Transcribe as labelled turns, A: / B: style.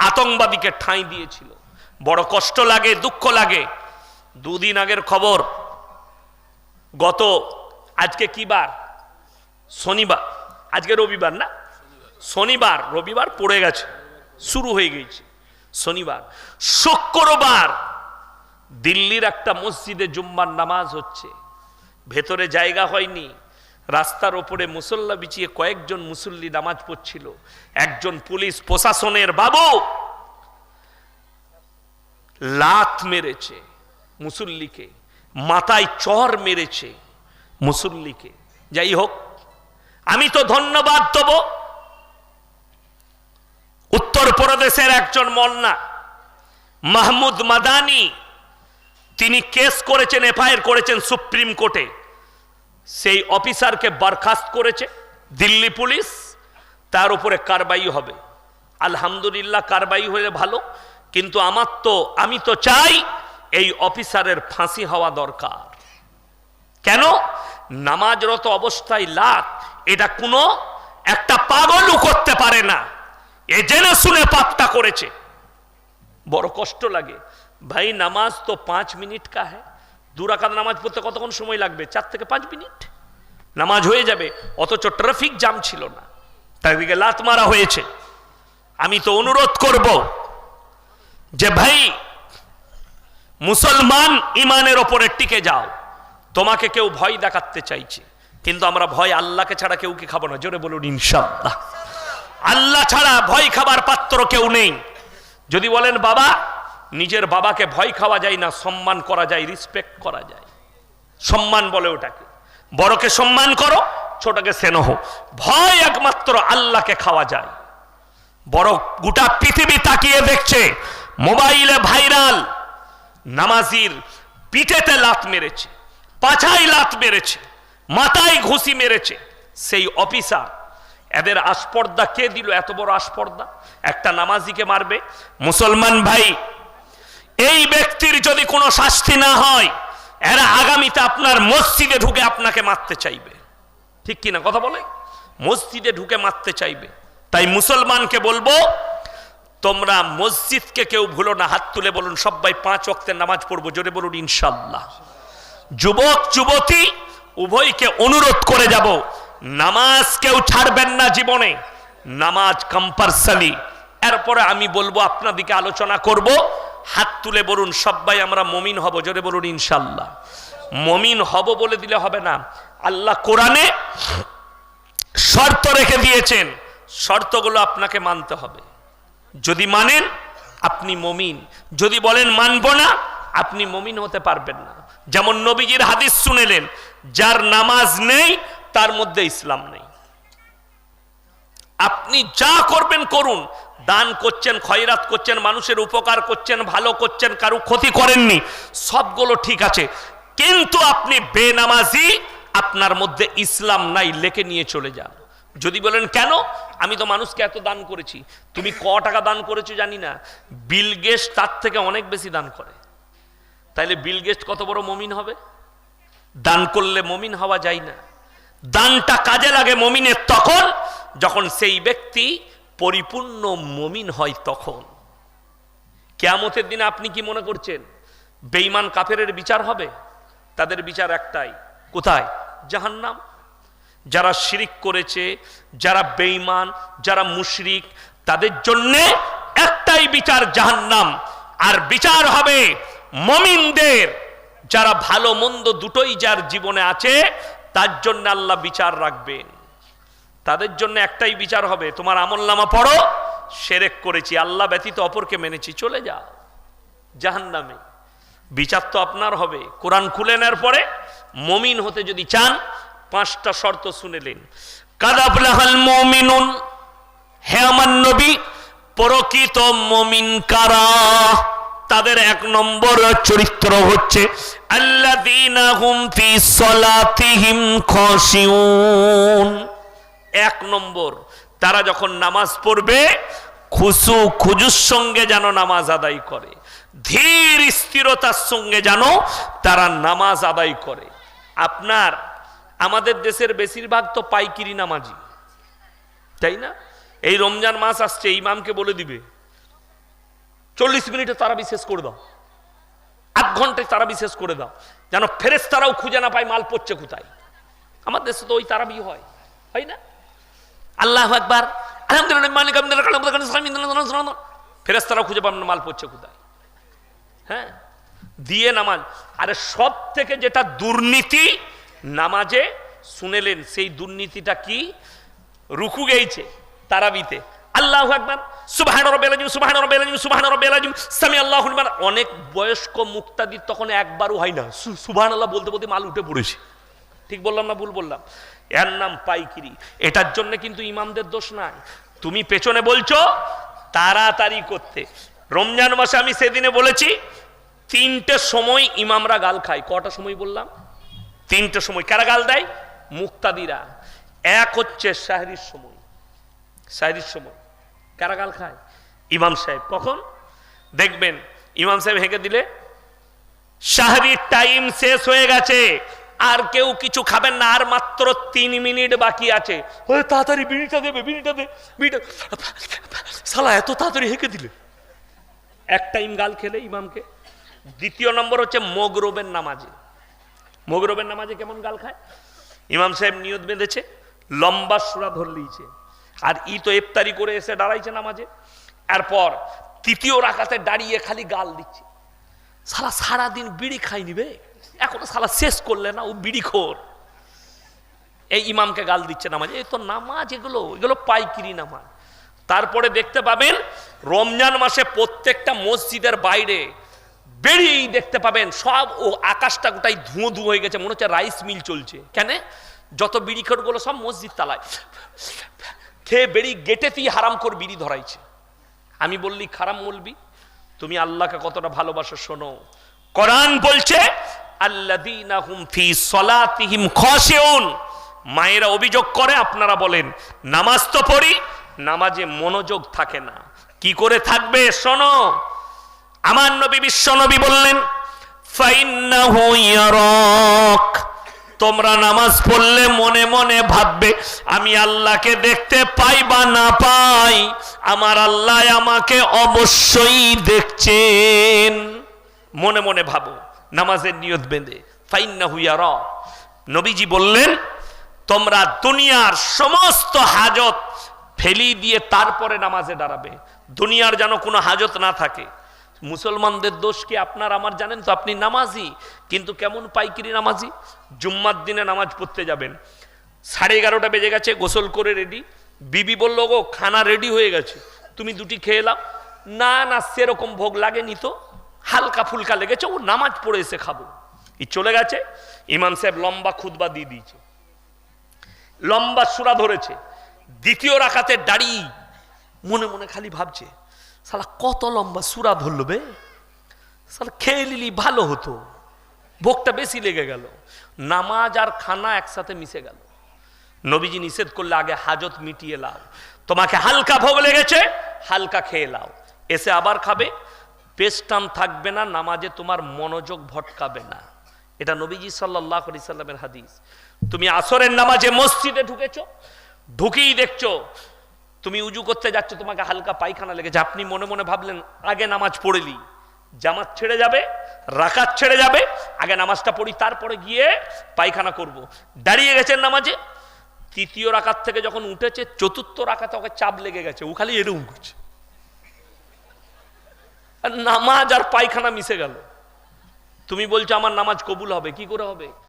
A: আতঙ্কবাদীকে ঠাঁই দিয়েছিল। বড় কষ্ট লাগে, দুঃখ লাগে। দুদিন আগের খবর, গত আজকে কি বার? শনিবার, আজকে রবিবার না? শনিবার, রবিবার পড়ে গেছে, শুরু হয়ে গেছে শনিবার। শুক্রবার দিল্লির একটা মসজিদে জুম্মার নামাজ হচ্ছে, ভেতরে জায়গা হয়নি, রাস্তার ওপরে মুসল্লা বিছিয়ে কয়েকজন মুসল্লি নামাজ পড়ছিল। একজন পুলিশ প্রশাসনের বাবু লাত মেরেছে মুসল্লিকে, মাথায় চর মেরেছে মুসল্লিকে। যাই হোক, আমি তো ধন্যবাদ দেব উত্তরপ্রদেশের একজন মোল্লা মাহমুদ মাদানি, তিনি কেস করেছেন, এফআইআর করেছেন সুপ্রিম কোর্টে। সেই অফিসারকে বরখাস্ত করেছে দিল্লি পুলিশ, তার উপরে কারবাই হবে। আলহামদুলিল্লাহ, কারবাই হলে ভালো, কিন্তু আমি তো চাই এই অফিসারের ফাঁসি হওয়া দরকার। কেন? নামাজরত অবস্থায় লাত, এটা কোনো একটা পাগলও করতে পারে না। এ জেনে শুনে পাপটা করেছে, বড় কষ্ট লাগে ভাই। নামাজ তো 5 মিনিট কা হ্যাঁ, 2 রাকাত নামাজ পড়তে কতক্ষণ সময় লাগবে? 4 থেকে 5 মিনিট নামাজ হয়ে যাবে, অথচ ট্রাফিক জ্যাম ছিল না, তার দিকে লাত মারা হয়েছে। আমি তো অনুরোধ করব যে ভাই, মুসলমান ইমানের ওপরে টিকে যাও। তোমাকে কেউ ভয় দেখাতে চাইছে, কিন্তু আমরা ভয় আল্লাহকে ছাড়া কেউ কি খাবো না? জোরে বলুন ইনশাআল্লাহ। আল্লাহ ছাড়া ভয় খাবার পাত্র কেউ নেই। যদি বলেন বাবা, নিজের বাবাকে ভয় খাওয়া যায় না, সম্মান করা যায়, রিসপেক্ট করা যায়। সম্মান বলে ওটাকে, বড়কে সম্মান করো, ছোটকে স্নেহ। ভয় একমাত্র আল্লাহকে খাওয়া যায়। বড় গোটা পৃথিবী তাকিয়ে দেখছে, মোবাইলে ভাইরাল, নামাজির পিঠেতে লাত মেরেছে, পাছায় লাত মেরেছে, মাথায় ঘুষি মেরেছে সেই অফিসার। এদের আস্পর্ধা কে দিল? এত বড় আস্পর্ধা একটা নামাজিকে মারবে? মুসলমান ভাই, এই ব্যক্তির যদি কোনো শাস্তি না হয়, এরা আগামীতে আপনার মসজিদে ঢুকে আপনাকে মারতে চাইবে। ঠিক কিনা কথা বলে? মসজিদে ঢুকে মারতে চাইবে। তাই মুসলমানকে বলবো, তোমরা মসজিদকে কেউ ভুলো না। হাত তুলে বলুন সবাই 5 ওয়াক্তের নামাজ পড়বো, জোরে বলুন ইনশাআল্লাহ। যুবক যুবতী উভয়কে অনুরোধ করে যাব, নামাজ কেউ ছাড়বেন না জীবনে, নামাজ কম্পালসারি। এরপরে আমি বলবো, আপনাদিকে আলোচনা করব। হাত তুলে বলুন সবাই আমরা মুমিন হব, জোরে বলুন ইনশাআল্লাহ। মুমিন হব বলে দিলে হবে না, আল্লাহ কোরআনে শর্ত রেখে দিয়েছেন, শর্তগুলো আপনাকে মানতে হবে। যদি মানেন আপনি মুমিন, যদি বলেন মানব না, আপনি মুমিন হতে পারবেন না। যেমন নবীজির হাদিস শুনেলেন, যার নামাজ নেই তার মধ্যে ইসলাম নেই। আপনি যা করবেন করুন, দান করছেন, খয়রাত করছেন, মানুষের উপকার করছেন, ভালো করছেন, কারো ক্ষতি করেননি, সবগুলো ঠিক আছে, কিন্তু আপনি বেনামাজি, আপনার মধ্যে ইসলাম নাই, লেখে নিয়ে চলে যান। যদি বলেন কেন, আমি তো মানুষকে এত দান করেছি, তুমি ক টাকা দান করেছো জানি না, বিল গেটস তার থেকে অনেক বেশি দান করে। তাইলে বিল গেটস কত বড় মুমিন হবে? দান করলে মুমিন হওয়া যায় না। দানটা কাজে লাগে মুমিনের তখন যখন সেই ব্যক্তি পরিপূর্ণ মুমিন হয়। তখন কিয়ামতের দিনে আপনি কি মনে করছেন বেঈমান কাফেরের বিচার হবে? তাদের বিচার একটাই, কোথায়? জাহান্নাম। যারা শিরিক করেছে, যারা বেঈমান, যারা মুশরিক, তাদের জন্য একটাই বিচার, জাহান্নাম। আর বিচার হবে মুমিনদের, যারা ভালো মন্দ দুটোই যার জীবনে আছে, তার জন্য আল্লাহ বিচার রাখবেন। তাদের জন্য একটাই বিচার হবে, তোমার আমলনামা পড়ো, শিরক করেছি, আল্লাহ ব্যতীত অপরকে মেনেছি, চলে যাও জাহান্নামে। বিচার তো আপনার হবে। কোরআন খুলে নেওয়ার পরে মুমিন হতে যদি চান, 5টা শর্ত শুনেলেন। কাদ আফলাহাল মুমিনুন, হে আমার নবী, প্রকৃত মুমিন কারা? তাদের 1 নম্বর চরিত্র হচ্ছে আল্লাযীনা হুম ফি সলাতিহিম খাশিউন। 1 নম্বর, তারা যখন নামাজ পড়বে খুশু খুজুর সঙ্গে যেন নামাজ আদায় করে, ধীর স্থিরতার সঙ্গে যেন তারা নামাজ আদায় করে। আমাদের দেশের বেশিরভাগ তো পাইকিরি নামাজি, তাই না? এই রমজান মাস আসছে, ইমামকে বলে দিবে 40 মিনিটে তারাবি শেষ করে দাও, 8 ঘন্টায় তারাবি শেষ করে দাও, যেন ফেরেশতারাও খুঁজে না পায় মাল পড়ছে কোথায়। আমার দেশে তো ওই তারাবি হয় না? আল্লাহু আকবার, আলহামদুলিল্লাহ, ফেরেশতারাও খুঁজে পাবেন মাল পড়ছে কোথায়। হ্যাঁ, দিয়ে নামাজ। আরে সব থেকে যেটা দুর্নীতি নামাজে শুনেলেন, সেই দুর্নীতিটা কি? রুকু গেইছে তারাবিতে, আল্লাহু আকবার, সুবহান রাব্বিল আযীম, সুবহান রাব্বিল আযীম, সুবহান রাব্বিল আযীম, সামি আল্লাহু লিমান। অনেক বয়স্ক মুক্তাদির তখন একবারও হয় না, সুবহানাল্লাহ বলতে বলতে মাল উঠে পড়েছে। ঠিক বললাম না ভুল বললাম? এর নাম পাইকিরি। এটার জন্য কিন্তু ইমামদের দোষ নাই। তুমি পেছনে বলছো তাড়াতাড়ি করতে। রমজান মাসে আমি সেদিনে বলেছি 3টে সময় ইমামরা গাল খায়। কটা সময় বললাম? 3টে সময়। কারা গাল দেয়? মুক্তাদিরা। এক হচ্ছে সাহরির সময়। সাহরির সময় কারা গাল খায়? ইমাম সাহেব। কখন দেখবেন ইমাম সাহেব হেঁকে দিলে সাহরির টাইম শেষ হয়ে গেছে, আর কেউ কিছু খাবেন না, আর মাত্র 3 মিনিট বাকি আছে, তাড়াতাড়ি বিড়িটা দেবে, বিড়িটা দে, বিড়িটা। শালা এত তাড়াতাড়ি হেঁকে দিলে। এক টাইম গাল খেলে ইমামকে। দ্বিতীয় নম্বর হচ্ছে মগরবের নামাজে। মগরবের নামাজে কেমন গাল খায়? ইমাম সাহেব নিয়ত বেঁধেছে, লম্বা সূরা ধরে লিয়েছে, আর ই তো ইফতারি করে এসে দাঁড়াইছে নামাজে। এরপর তৃতীয় রাকাতে দাঁড়িয়ে খালি গাল দিচ্ছে। শালা সারাদিন বিড়ি খাই নিবে, এখনো শালা শেষ করলে না, ও বিড়িখোর। এই ইমামকে গাল দিচ্ছে নামাজে। এই তো নামাজ, এগুলো পাইকিরি নামাজ। তারপরে দেখতে পাবেন রমজান মাসে প্রত্যেকটা মসজিদের বাইরে বেরিয়েই দেখতে পাবেন সব ও আকাশটা গোটাই ধুঁয়ো ধুঁয়ো হয়ে গেছে, মনে হচ্ছে রাইস মিল চলছে। কেন? যত বিড়িখোরগুলো সব মসজিদ তালায় খেয়ে বেড়ি গেটেতেই হারাম করে বিড়ি ধরাইছে। আমি বললি খারাম বলবি? তুমি আল্লাহকে কতটা ভালোবাসো শোনো। কোরআন বলছে আল্লাযীনা হুম ফি সলাতিহিম খাশিউন। মায়েরা অভিযোগ করে, আপনারা বলেন নামাজ তো পড়ি, নামাজে মনোযোগ থাকে না। কি করে থাকবে? শোনো, আমার নবী বিশ্ব নবী বললেন ফাইন্নাহু ইয়ারাক। তোমরা নামাজ পড়লে মনে মনে ভাববে আমি আল্লাহকে দেখতে পাই বা না পাই, আমার আল্লাহ আমাকে অবশ্যই দেখছেন। মনে মনে ভাবো, নামাজের নিয়ত বেঁধে। ফাইন্নাহু ইয়ারাক। নবীজি বললেন তোমরা দুনিয়ার সমস্ত হাজত ফেলি দিয়ে তারপরে নামাজে দাঁড়াবে, দুনিয়ার যেন কোনো হাজত না থাকে। মুসলমানদের দোষ কি আপনার আমার জানেন তো? আপনি নামাজি, কিন্তু কেমন পাইকিরি নামাজি। জুম্মার দিনে নামাজ পড়তে যাবেন, 11:30 বেজে গেছে, গোসল করে রেডি, বিবি বললো গো খানা রেডি হয়ে গেছে, তুমি 2টি খেয়ে নাও। না না, সেরকম ভোগ লাগেনি তো, হালকা ফুলকা লেগেছে, ও নামাজ পড়ে এসে খাবো। ই চলে গেছে, ইমাম সাহেব লম্বা খুতবা দিয়ে দিয়েছে, লম্বা সূরা ধরেছে, দ্বিতীয় রাকাতে দাঁড়িয়ে মনে মনে খালি ভাবছে শালা কত লম্বা সূরা ধরল বে, শালা খেয়ে নিলি ভালো হতো, ভোগটা বেশি লেগে গেল। নামাজ আর খানা একসাথে মিশে গেল। নবীজি নিষেধ করলে আগে হাজত মিটিয়ে লাও, তোমাকে হালকা ভোগ লেগেছে হালকা খেয়ে লাও, এসে আবার খাবে, পেস্টাম থাকবে না, নামাজে তোমার মনোযোগ ভটকাবে না। এটা নবীজি সাল্লাল্লাহু আলাইহি সাল্লামের হাদিস। তুমি আসরের নামাজে মসজিদে ঢুকেছো, ঢুকেই দেখছো তুমি উজু করতে যাচ্ছ, তোমাকে হালকা পায়খানা লেগেছে, আপনি মনে মনে ভাবলেন আগে নামাজ পড়েলি, জামাত ছেড়ে যাবে, রাকাত ছেড়ে যাবে, আগে নামাজটা পড়ি তারপরে গিয়ে পায়খানা করব। দাঁড়িয়ে গেছেন নামাজে, তৃতীয় রাকাত থেকে যখন উঠেছে চতুর্থ রাকাতে ওকে চাপ লেগে গেছে, ও খালি এরকম করছে, নামাজ আর পায়খানা মিশে গেল। তুমি বলছো আমার নামাজ কবুল হবে, কি করে হবে?